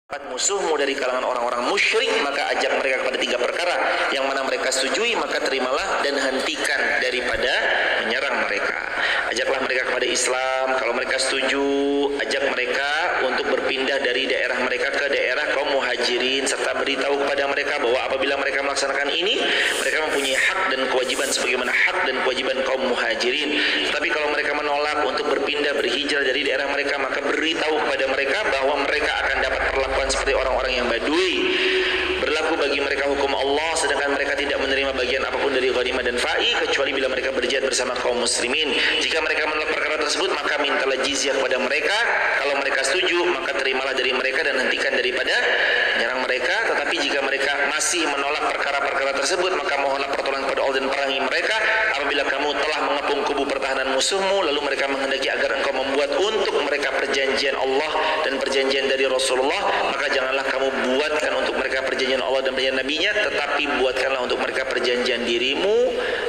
musuhmu dari kalangan orang-orang musyrik, maka ajak mereka kepada 3 perkara yang mana mereka setujui, maka terimalah dan hentikan daripada menyerang mereka. Ajaklah mereka kepada Islam, kalau mereka setuju, ajak mereka untuk berpindah dari daerah mereka ke daerah kaum muhajirin, serta beritahu kepada mereka bahwa apabila mereka melaksanakan ini, mereka mempunyai hak dan kewajiban sebagaimana hak dan kewajiban kaum muhajirin. Tetapi kalau mereka menolak untuk berpindah, berhijrah dari daerah mereka, maka beritahu kepada mereka bahwa mereka akan dapat perlakuan seperti orang-orang yang badui. Berlaku bagi mereka hukum Allah, sedangkan mereka tidak menerima bagian apapun dari ghanimah dan fa'i kecuali bila mereka berjihad bersama kaum muslimin. Jika mereka menolak perkara tersebut, maka mintalah jizyah kepada mereka. Kalau mereka setuju, maka terimalah dari mereka dan hentikan daripada menyerang mereka. Tetapi jika mereka masih menolak perkara-perkara tersebut, maka mohonlah pertolongan kepada Allah dan perangi mereka. Apabila kamu telah mengepung kubu pertahanan musuhmu, lalu mereka menghendaki agar engkau membuat untuk mereka perjanjian Allah dan perjanjian dari Rasulullah, maka janganlah kamu buatkan untuk mereka perjanjian Allah dan perjanjian Nabi-Nya, tetapi buatkanlah untuk mereka perjanjian dirimu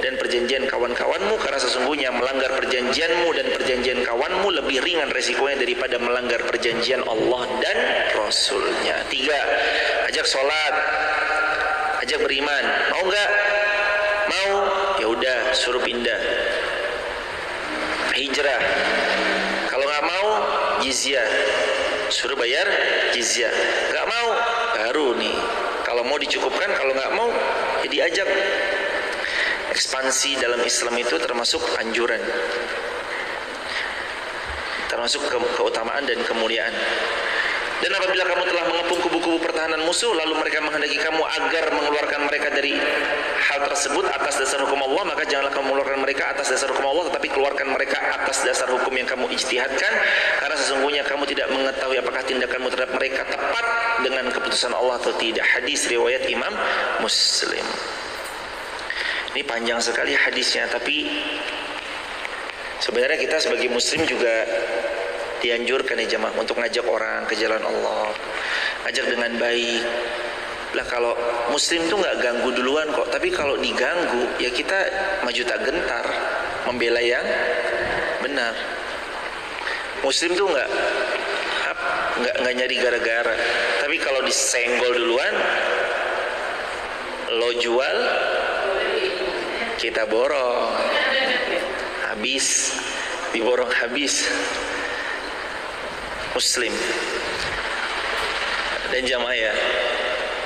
dan perjanjian kawan-kawanmu, karena sesungguhnya melanggar perjanjianmu dan perjanjian kawanmu lebih ringan resikonya daripada melanggar perjanjian Allah dan Rasul-Nya. 3. Ajak sholat, ajak beriman. Mau enggak? Mau? Ya udah, suruh pindah. Hijrah. Kalau enggak mau, jizyah. Suruh bayar jizyah. Enggak mau, baru nih. Kalau mau dicukupkan, kalau enggak mau, ya diajak. Ekspansi dalam Islam itu termasuk anjuran, termasuk keutamaan dan kemuliaan. Dan apabila kamu telah mengepung kubu-kubu pertahanan musuh, lalu mereka menghendaki kamu agar mengeluarkan mereka dari hal tersebut atas dasar hukum Allah, maka janganlah kamu mengeluarkan mereka atas dasar hukum Allah, tetapi keluarkan mereka atas dasar hukum yang kamu ijtihadkan, karena sesungguhnya kamu tidak mengetahui apakah tindakanmu terhadap mereka tepat dengan keputusan Allah atau tidak. Hadis riwayat Imam Muslim. Ini panjang sekali hadisnya, tapi sebenarnya kita sebagai muslim juga dianjurkan ya jemaah untuk ngajak orang ke jalan Allah, ngajak dengan baik. Lah kalau muslim tuh nggak ganggu duluan kok, tapi kalau diganggu ya kita maju tak gentar membela yang benar. Muslim tuh nggak nyari gara-gara, tapi kalau disenggol duluan, lo jual, kita borong, habis, diborong habis. Muslim dan jamaah ya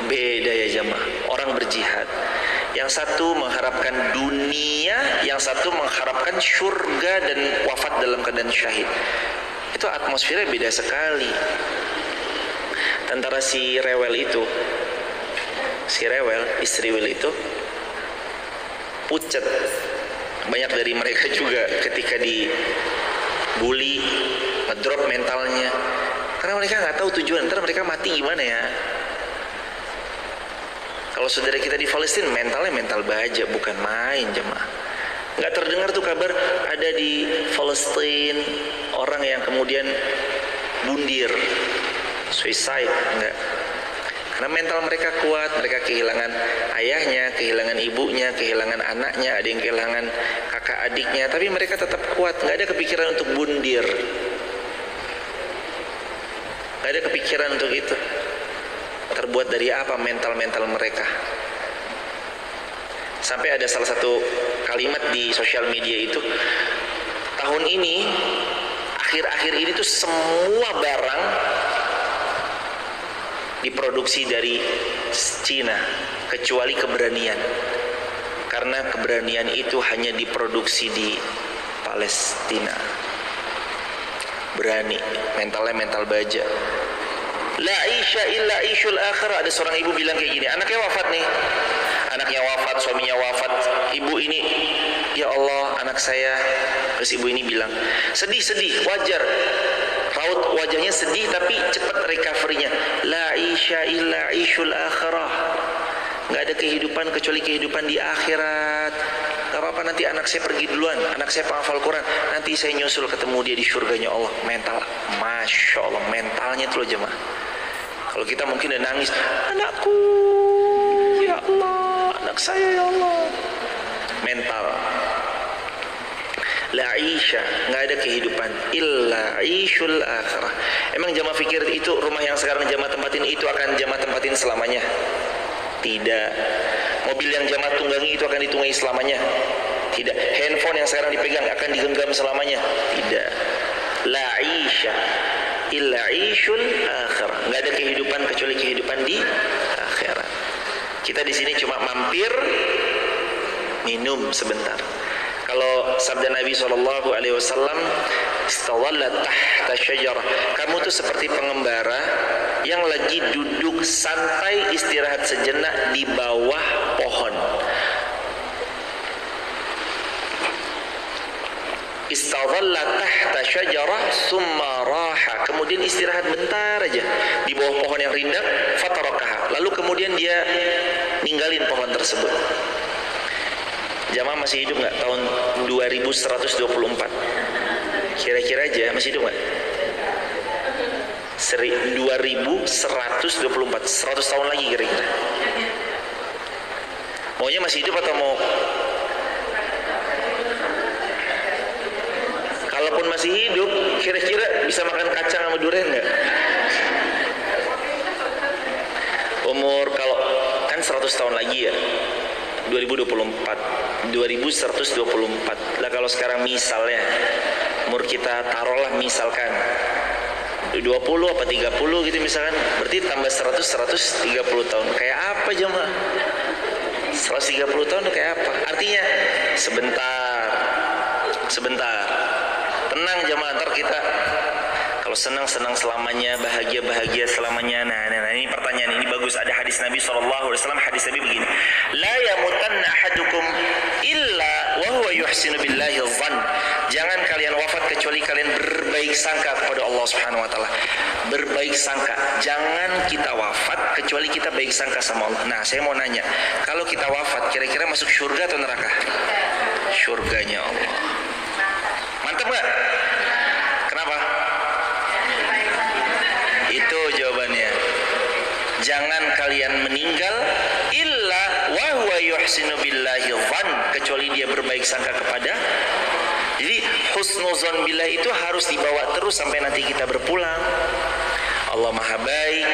beda ya jamaah. Orang berjihad, yang satu mengharapkan dunia, yang satu mengharapkan surga dan wafat dalam keadaan syahid. Itu atmosfernya beda sekali. Antara si rewel itu, si rewel, istri Wil itu pucat. Banyak dari mereka juga ketika dibully ngedrop mentalnya, karena mereka nggak tahu tujuan, ntar mereka mati gimana ya. Kalau saudara kita di Palestina mentalnya mental baja, bukan main jemaah. Nggak terdengar tuh kabar ada di Palestina orang yang kemudian bundir, suicide, enggak. Karena mental mereka kuat, mereka kehilangan ayahnya, kehilangan ibunya, kehilangan anaknya, ada yang kehilangan kakak adiknya, tapi mereka tetap kuat, nggak ada kepikiran untuk bundir. Gak ada kepikiran untuk itu. Terbuat dari apa mental-mental mereka? Sampai ada salah satu kalimat di sosial media itu, tahun ini, akhir-akhir ini tuh semua barang diproduksi dari Cina kecuali keberanian, karena keberanian itu hanya diproduksi di Palestina. Berani, mentalnya mental baja. La isya illa ishul akhirah. Ada seorang ibu bilang kayak gini, anaknya wafat nih, anaknya wafat, suaminya wafat, ibu ini, ya Allah anak saya. Terus ibu ini bilang, sedih, wajar, raut wajahnya sedih, tapi cepat recovery-nya. La isya illa ishul akhirah. Nggak ada kehidupan kecuali kehidupan di akhirat. Gak apa-apa, nanti anak saya pergi duluan, anak saya penghafal Quran, nanti saya nyusul ketemu dia di surganya Allah. Mental, masya Allah, mentalnya itu loh jemaah. Kalau kita mungkin udah nangis, anakku, ya Allah, anak saya ya Allah. Mental. La isya, nggak ada kehidupan illa ishul akhirah. Emang jamaah pikir itu rumah yang sekarang jamaah tempatin itu akan jamaah tempatin selamanya? Tidak. Mobil yang jamaah tunggangi itu akan ditunggangi selamanya? Tidak. Handphone yang sekarang dipegang akan digenggam selamanya? Tidak. La isya illa ishul akhirah. Nggak ada kehidupan kecuali kehidupan di akhirat. Kita di sini cuma mampir minum sebentar. Kalau sabda Nabi SAW, istawallat tahta syajarah, kamu tuh seperti pengembara yang lagi duduk santai istirahat sejenak di bawah pohon. Istawallat tahta syajarah summa raha, kemudian istirahat bentar aja di bawah pohon yang rindang, fatarakaha, lalu kemudian dia ninggalin pohon tersebut. Jamaah masih hidup nggak tahun 2124? Kira-kira aja masih hidup nggak? 2124, 100 tahun lagi kira-kira. Maunya masih hidup atau mau? Kalaupun masih hidup, kira-kira bisa makan kacang sama durian nggak? Umur kalau kan 100 tahun lagi ya, 2124. Lah kalau sekarang misalnya umur kita taruhlah misalkan 20 apa 30 gitu misalkan, berarti tambah 130 tahun. Kayak apa jemaah? 130 tahun kayak apa? Artinya sebentar. Tenang jemaah, ntar kita kalau senang selamanya, bahagia selamanya. Nah, ini pertanyaan ini bagus. Ada hadis Nabi SAW, hadis Nabi begini, la yamutanna ahadukum illa wa huwa yuhsinu billahi dhann. Jangan kalian wafat kecuali kalian berbaik sangka kepada Allah Subhanahu wa taala. Berbaik sangka. Jangan kita wafat kecuali kita baik sangka sama Allah. Nah, saya mau nanya, kalau kita wafat kira-kira masuk surga atau neraka? Surganya Allah. Mantap gak? Kenapa? Itu jawabannya. Jangan kalian meninggal illa wa huwa yuhsinu billahi dhann, kecuali dia berbaik sangka kepada. Jadi husnuzon billah itu harus dibawa terus sampai nanti kita berpulang. Allah maha baik,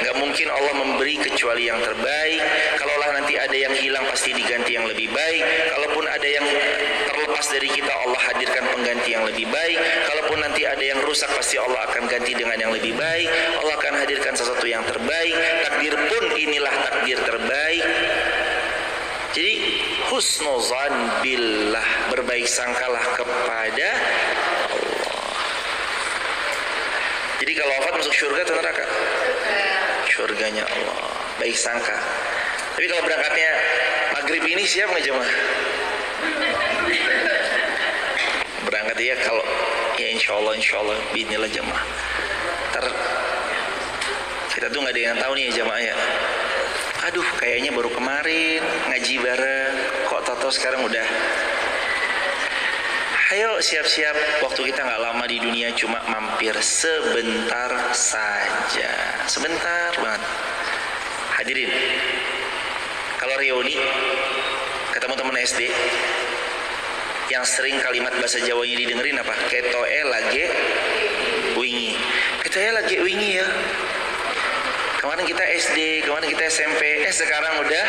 gak mungkin Allah memberi kecuali yang terbaik. Kalaulah nanti ada yang hilang pasti diganti yang lebih baik. Kalaupun ada yang terlepas dari kita, Allah hadirkan pengganti yang lebih baik. Kalaupun nanti ada yang rusak, pasti Allah akan ganti dengan yang lebih baik. Allah akan hadirkan sesuatu yang terbaik. Takdir pun inilah takdir terbaik. Jadi husnuzan billah, berbaik sangkalah kepada Allah. Jadi kalau wafat masuk surga atau neraka? Surganya Allah, baik sangka. Tapi kalau berangkatnya maghrib ini siap nggak jemaah? Berangkat ya kalau ya insya Allah bismillah jemaah. Ntar kita tuh nggak ada yang tahu nih ya jemaah ya. Aduh, kayaknya baru kemarin ngaji bareng, kok tahu sekarang udah. Ayo siap-siap, waktu kita nggak lama di dunia, cuma mampir sebentar saja, sebentar banget. Hadirin, kalau reuni ketemu teman SD yang sering kalimat bahasa Jawanya didengerin apa? Ketoe lage wingi. Ketoe lage wingi ya. Kemarin kita SD, kemarin kita SMP, sekarang udah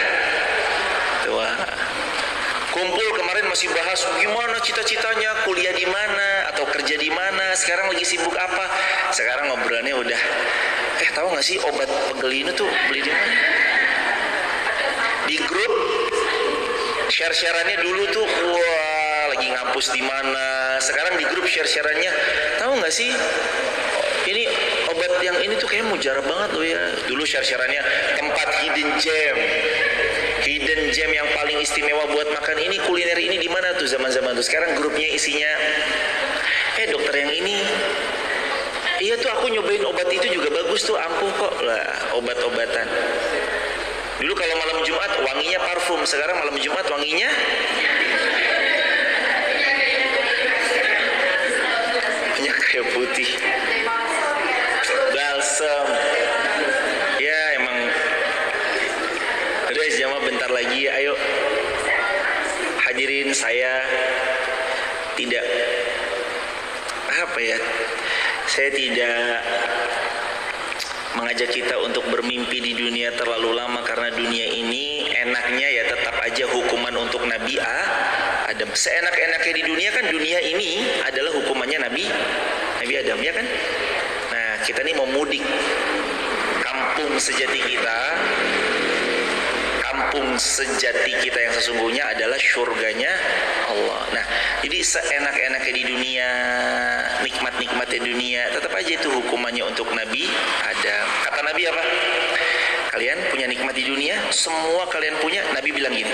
tua. Kumpul kemarin masih bahas gimana cita-citanya, kuliah di mana atau kerja di mana, sekarang lagi sibuk apa. Sekarang ngobrolnya udah tahu nggak sih obat pegel ini tuh beli di mana? Di grup share-sharannya dulu tuh wah lagi ngampus di mana. Sekarang di grup share-sharannya tahu nggak sih ini obat yang ini tuh kayak mujarab banget loh ya. Dulu share-sharannya tempat hidden gem yang paling istimewa buat makan ini, kuliner ini di mana tuh zaman-zaman tuh. Sekarang grupnya isinya dokter yang ini. Iya tuh aku nyobain obat itu juga bagus tuh, ampuh kok lah, obat-obatan. Dulu kalau malam Jumat wanginya parfum, sekarang malam Jumat wanginya minyak kayu putih, balsam. Ya emang udah jamaah bentar lagi, ayo hadirin, saya tidak apa ya, saya tidak mengajak kita untuk bermimpi di dunia terlalu lama, karena dunia ini enaknya ya tetap aja hukuman untuk Nabi Adam. Seenak-enaknya di dunia kan, dunia ini adalah hukumannya Nabi Adam, ya kan? Nah, kita nih mau mudik. Kampung sejati kita yang sesungguhnya adalah surganya Allah. Nah, jadi seenak-enaknya di dunia, nikmat-nikmatnya dunia, tetap aja itu hukumannya untuk Nabi Adam. Kata Nabi apa? Kalian punya nikmat di dunia, semua kalian punya. Nabi bilang gini,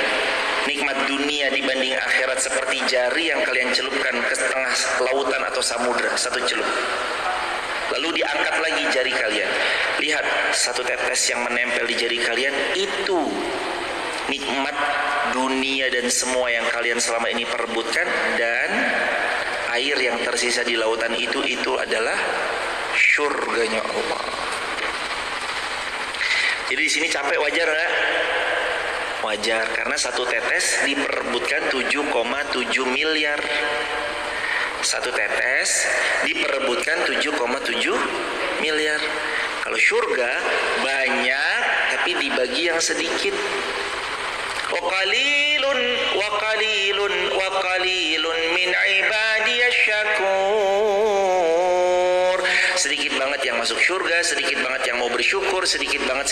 nikmat dunia dibanding akhirat seperti jari yang kalian celupkan ke tengah lautan atau samudra, satu celup. Lalu diangkat lagi jari kalian. Lihat, satu tetes yang menempel di jari kalian, itu nikmat dunia dan semua yang kalian selama ini perebutkan. Dan air yang tersisa di lautan itu adalah surganya Allah. Jadi di sini capek, wajar nggak? Wajar, karena satu tetes diperebutkan 7,7 miliar. Satu tetes diperebutkan 7,7 miliar. Kalau surga banyak tapi dibagi yang sedikit. Wa qalilun min ibadiyasy syakur. Sedikit banget yang masuk surga, sedikit banget yang mau bersyukur, sedikit banget.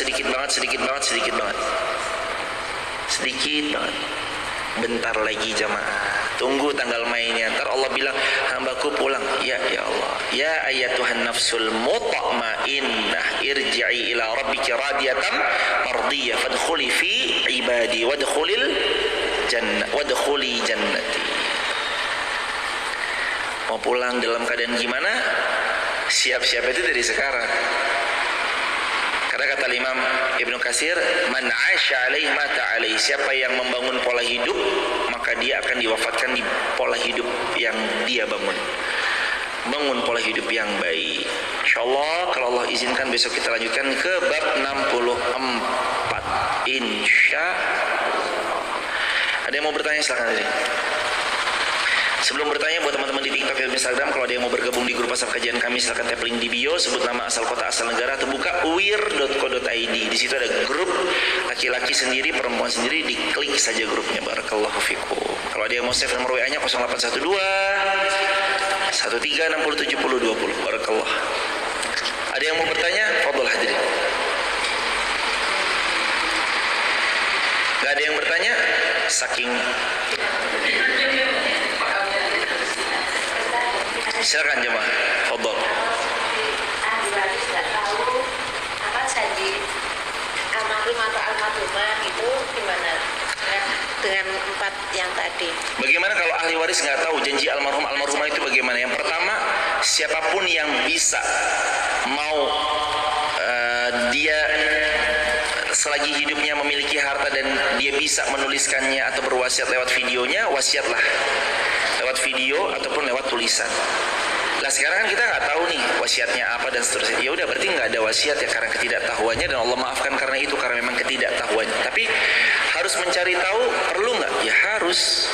Bentar lagi jamaah, tunggu tanggal mainnya. Ntar Allah bilang, hambaku pulang. Ya Allah, ya ayyatuhan nafsul mutmainnah, irji'i ila rabbiki radiyatan mardiyah, fadkhuli fi ibadi wadkhuli jannati. Mau pulang dalam keadaan gimana? Siap-siap itu dari sekarang. Karena kata Imam Ibnu Katsir, man 'asha 'alaihi mata 'alaihi. Siapa yang membangun pola hidup, maka dia akan diwafatkan di pola hidup yang dia bangun. Bangun pola hidup yang baik. Insyaallah kalau Allah izinkan besok kita lanjutkan ke bab 64. Insyaallah. Ada yang mau bertanya silakan tadi. Sebelum bertanya, buat teman-teman di TikTok dan Instagram, kalau ada yang mau bergabung di grup WhatsApp kajian kami, silakan tap link di bio, sebut nama, asal kota, asal negara, atau buka wir.co.id. Di situ ada grup laki-laki sendiri, perempuan sendiri, diklik saja grupnya. Barakallahu fikum. Kalau ada yang mau save nomor WA-nya 0812 1360 70 20. Barakallah. Ada yang mau bertanya? Fadhol hadirin. Gak ada yang bertanya? Saking silakan jemaah, fadhol. Ahli waris nggak tahu apa janji almarhum atau almarhumah itu gimana dengan 4 yang tadi. Bagaimana kalau ahli waris nggak tahu janji almarhum almarhumah itu bagaimana? Yang pertama, siapapun yang bisa mau dia selagi hidupnya memiliki harta dan dia bisa menuliskannya atau berwasiat lewat videonya, wasiatlah lewat video ataupun lewat tulisan. Lah sekarang kan kita nggak tahu nih wasiatnya apa dan seterusnya. Ya udah, berarti nggak ada wasiat ya karena ketidaktahuannya, dan Allah maafkan karena itu, karena memang ketidaktahuannya. Tapi harus mencari tahu, perlu nggak? Ya harus.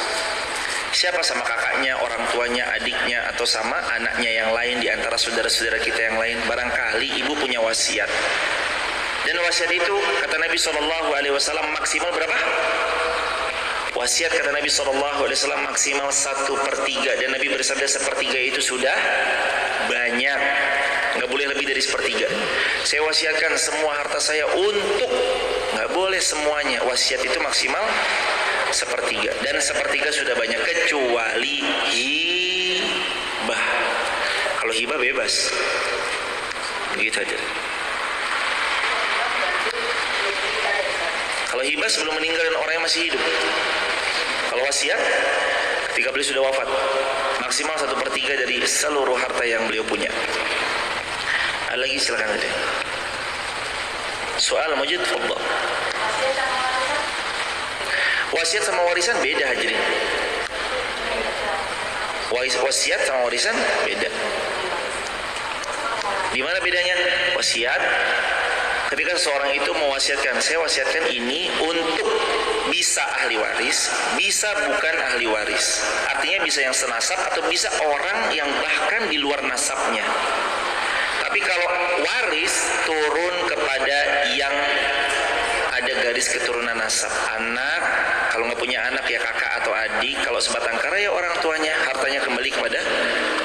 Siapa sama kakaknya, orang tuanya, adiknya, atau sama anaknya yang lain di antara saudara-saudara kita yang lain. Barangkali ibu punya wasiat. Dan wasiat itu kata Nabi SAW maksimal berapa? Wasiat kata Nabi SAW maksimal 1/3, dan Nabi bersabda 1/3 itu sudah banyak, nggak boleh lebih dari 1/3. Saya wasiatkan semua harta saya untuk, nggak boleh semuanya. Wasiat itu maksimal 1/3, dan 1/3 sudah banyak, kecuali hibah. Kalau hibah bebas, begitu aja. Kalau hibah sebelum meninggal dan orang yang masih hidup. Kalau wasiat ketika beliau sudah wafat, maksimal 1/3 dari seluruh harta yang beliau punya. Ada lagi silakan aja. Soal mujud, fadhal. Wasiat sama warisan beda hadirin. Wasiat sama warisan beda. Di mana bedanya? Wasiat, ketika seseorang itu mewasiatkan, saya wasiatkan ini untuk bisa ahli waris, bisa bukan ahli waris. Artinya bisa yang senasab atau bisa orang yang bahkan di luar nasabnya. Tapi kalau waris turun kepada yang ada garis keturunan nasab. Anak, kalau nggak punya anak ya kakak atau adik. Kalau sebatang kara ya orang tuanya. Hartanya kembali kepada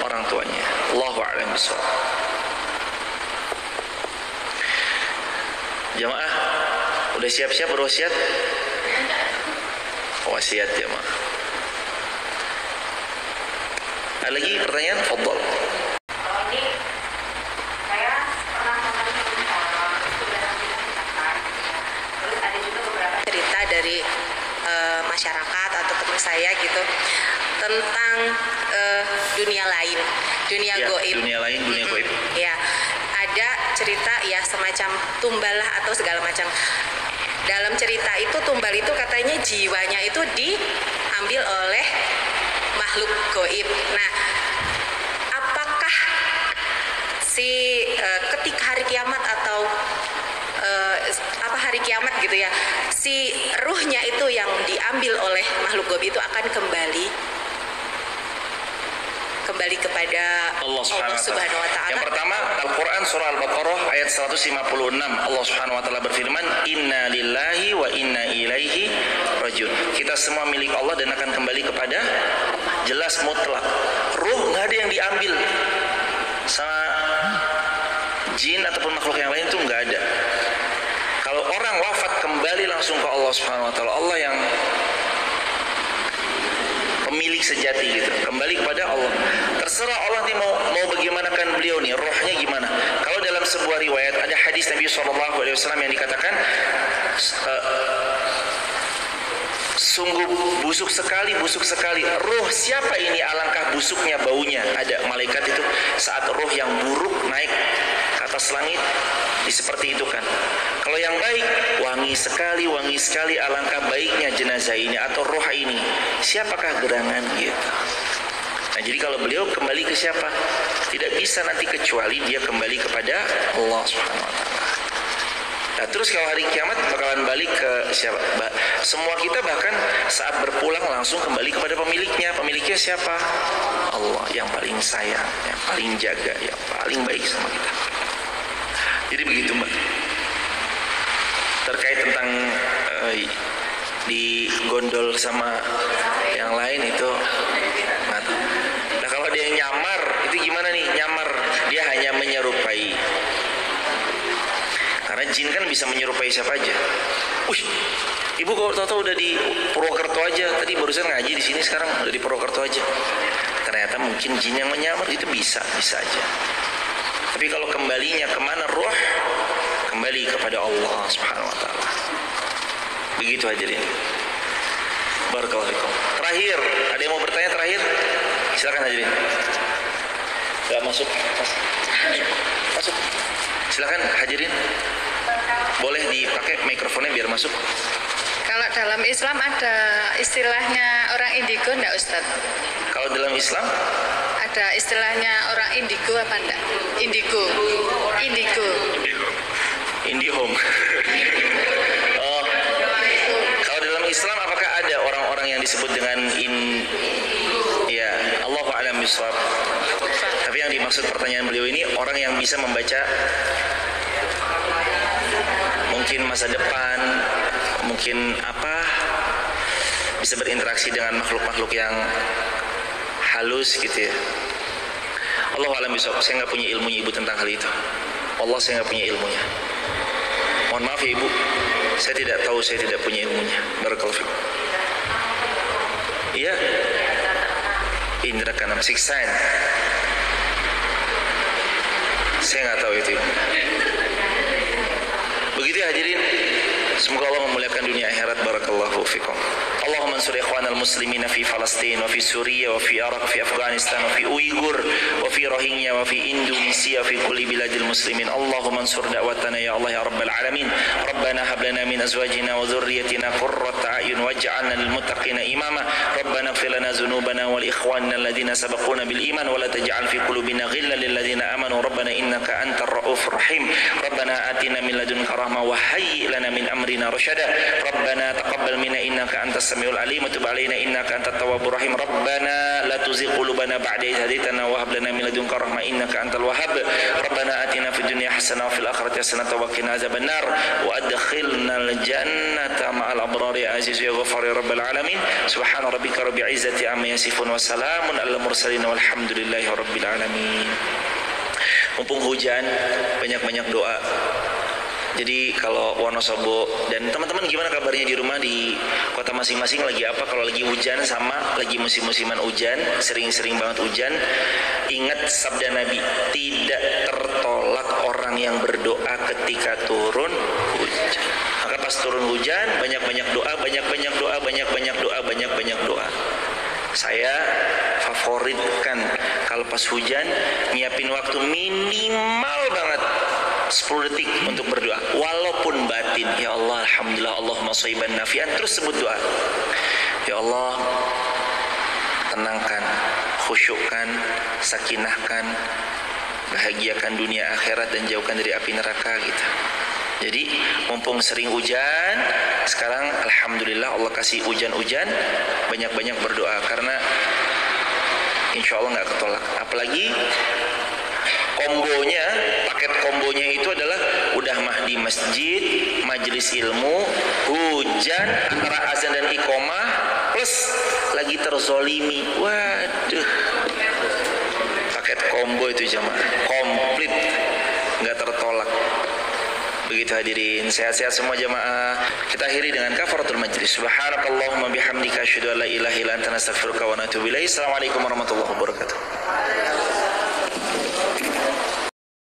orang tuanya. Allahu a'lam bishawab. Jamaah, udah siap-siap berwasiat? Wasiat jamaah. Ada lagi pertanyaan? Fadhal. Dari masyarakat atau teman saya gitu tentang dunia lain, dunia ya, goib. Dunia lain, dunia goib. Ya, ada cerita ya semacam tumbal lah atau segala macam. Dalam cerita itu tumbal itu katanya jiwanya itu diambil oleh makhluk goib. Nah, apakah ketika hari kiamat atau hari kiamat gitu ya, si ruhnya itu yang diambil oleh makhluk goib itu akan kembali kepada Allah Subhanahu wa taala. Yang pertama, Al-Qur'an surah Al-Baqarah ayat 156. Allah Subhanahu wa taala berfirman, "Inna lillahi wa inna ilaihi rajiun." Kita semua milik Allah dan akan kembali kepada jelas mutlak. Ruh nggak ada yang diambil sama jin ataupun makhluk yang lain, itu nggak ada. Kalau orang wafat kembali langsung ke Allah Subhanahu wa taala. Allah yang pemilik sejati gitu. Kembali kepada Allah. Terserah Allah nih mau bagaimanakan beliau nih, rohnya gimana. Kalau dalam sebuah riwayat ada hadis Nabi SAW yang dikatakan sungguh busuk sekali ruh siapa ini, alangkah busuknya baunya. Ada malaikat itu saat ruh yang buruk naik ke atas langit seperti itu kan. Kalau yang baik wangi sekali, alangkah baiknya jenazah ini atau roh ini. Siapakah gerangan gitu. Nah, jadi kalau beliau kembali ke siapa? Tidak bisa nanti kecuali dia kembali kepada Allah Subhanahu wa taala. Nah, terus kalau hari kiamat bakalan balik ke siapa? Semua kita bahkan saat berpulang langsung kembali kepada pemiliknya. Pemiliknya siapa? Allah yang paling sayang, yang paling jaga, yang paling baik sama kita. Jadi begitu Mbak. Terkait tentang digondol sama yang lain itu. Nah, kalau dia nyamar, itu gimana nih? Nyamar, dia hanya menyerupai. Karena jin kan bisa menyerupai siapa aja. Ibu kok tahu udah di Purwokerto aja. Tadi barusan ngaji di sini, sekarang udah di Purwokerto aja. Ternyata mungkin jin yang menyamar, itu bisa aja. Tapi kalau kembalinya kemana ruh? Kembali kepada Allah Subhanahu wa taala. Begitu hadirin. Barakallahu fikum. Terakhir, ada yang mau bertanya terakhir? Silakan hadirin. Enggak masuk. Silakan hadirin. Boleh dipakai mikrofonnya biar masuk. Kalau dalam Islam ada istilahnya orang indigo enggak Ustaz? Kalau dalam Islam ada istilahnya orang indigo apa enggak? Indigo. Indihome. Oh. Kalau dalam Islam apakah ada orang-orang yang disebut dengan ya, Allahu a'lam bishawab. Tapi yang dimaksud pertanyaan beliau ini orang yang bisa membaca mungkin masa depan, mungkin bisa berinteraksi dengan makhluk-makhluk yang halus gitu ya. Allahu a'lam bishawab. Saya nggak punya ilmunya ibu tentang hal itu. Allah, saya nggak punya ilmunya. Mohon maaf ya ibu, saya tidak tahu, saya tidak punya ilmunya. Barakallahu fikum. Iya, indra keenam, siksaan. Saya nggak tahu itu ibu. Begitu ya hadirin. Semoga Allah memuliakan dunia akhirat. Barakallahu fikum. Allahumma ansur ikhwanal muslimina fi Palestin wa fi Suriah wa fi Iraq wa fi Afghanistan wa fi Uyghur wa fi Rohingya wa fi Indonesia fi kulli biladil muslimin. Allahumma ansur da'watana ya Allah ya rabbal alamin. Rabbana hab lana min azwajina wa dhurriyyatina qurrata a'yun waj'alna lil muttaqina imama. Rabbana ighfir lana dhunubana wal ikhwanina alladhina sabaquna bil iman wa la taj'al fi qulubina ghillan lil ladzina amanu. Rabbana innaka antar raufur rahim. Rabbana atina min ladunka rahmah wa hayyi lana min amrina هدنا رشدا ربنا تقبل منا إنك أنت السميع العليم وتب علينا إنك أنت التواب الرحيم ربنا لا تزغ قلوبنا بعد إذ هديتنا وهب لنا من لدنك رحمة إنك أنت الوهاب ربنا آتنا في الدنيا حسنة وفي الآخرة حسنة وقنا عذاب النار وأدخلنا الجنة مع الأبرار يا عزيز يا غفار يا رب العالمين سبحان ربك رب العزة عما يصفون وسلام على المرسلين والحمد لله رب العالمين. Mumpung hujan, banyak-banyak doa. Jadi kalau Wonosobo dan teman-teman gimana kabarnya di rumah di kota masing-masing lagi apa? Kalau lagi hujan sama lagi musim-musiman hujan, sering-sering banget hujan. Ingat sabda Nabi, tidak tertolak orang yang berdoa ketika turun hujan. Maka pas turun hujan, banyak-banyak doa, banyak-banyak doa, banyak-banyak doa, banyak-banyak doa. Saya favoritkan kalau pas hujan nyiapin waktu minimal banget 10 detik untuk berdoa walaupun batin. Ya Allah, alhamdulillah, Allahumma shayban nafian, terus sebut doa. Ya Allah, tenangkan, khusyukkan, sakinahkan, bahagiakan dunia akhirat dan jauhkan dari api neraka gitu. Jadi mumpung sering hujan, sekarang alhamdulillah Allah kasih hujan-hujan, banyak-banyak berdoa karena insya Allah nggak ketolak. Apalagi kombonya, paket kombonya itu adalah udah mah di masjid, majelis ilmu, hujan, antara azan dan iqomah, plus lagi terzolimi. Waduh, paket kombo itu jemaah, komplit, nggak tertolak. Begitu hadirin, sehat-sehat semua jamaah. Kita akhiri dengan kafaratul majlis. Subhanakallahumma bihamdika asyhadu an la ilaha illa anta astaghfiruka wa atubu ilaik. Assalamualaikum warahmatullahi wabarakatuh.